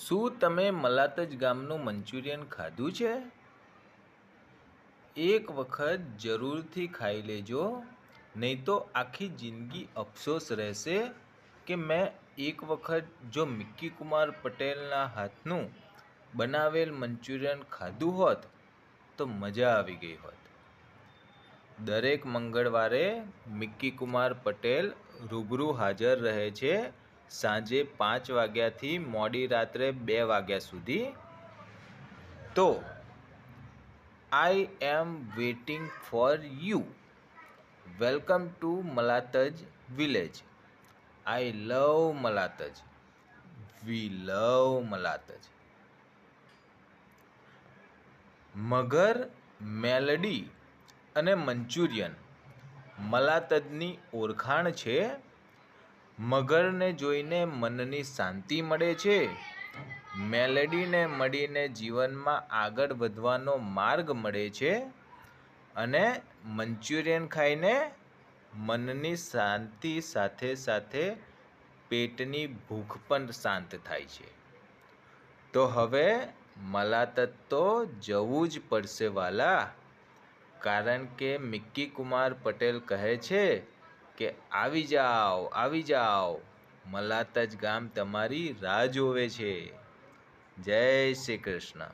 શું તમે મલાતજ ગામનું મંચુરિયન ખાધું છે? એક વખત જરૂરથી ખાઈ લેજો, નહીં તો આખી જિંદગી અફસોસ રહેશે કે મેં એક વખત જો મિક્કી કુમાર પટેલના હાથનું બનાવેલ મંચુરિયન ખાધું હોત તો મજા આવી ગઈ હોત. દરેક મંગળવારે મિક્કી કુમાર પટેલ રૂબરૂ હાજર રહે છે, સાંજે 5 વાગ્યાથી મોડી રાત્રે 2 વાગ્યા સુધી. તો I am waiting for you. Welcome to Malataj village. I love Malataj. We love Malataj. મગર, મેલડી અને મંચુરિયન મલાતજની ઓળખાણ છે. મગરને જોઈને મનની શાંતિ મળે છે. મેલડીને મળીને જીવનમાં આગળ વધવાનો માર્ગ મળે છે. અને મંચુરિયન ખાઈને મનની શાંતિ સાથે સાથે પેટની ભૂખ પણ શાંત થાય છે. તો હવે મલાતજ તો જવું જ પડશે વાલા, કારણ કે મિક્કી કુમાર પટેલ કહે છે કે આવી જાઓ, આવી જાઓ, મલાતજ ગામ તમારી રાહ જોવે છે. જય શ્રી કૃષ્ણ.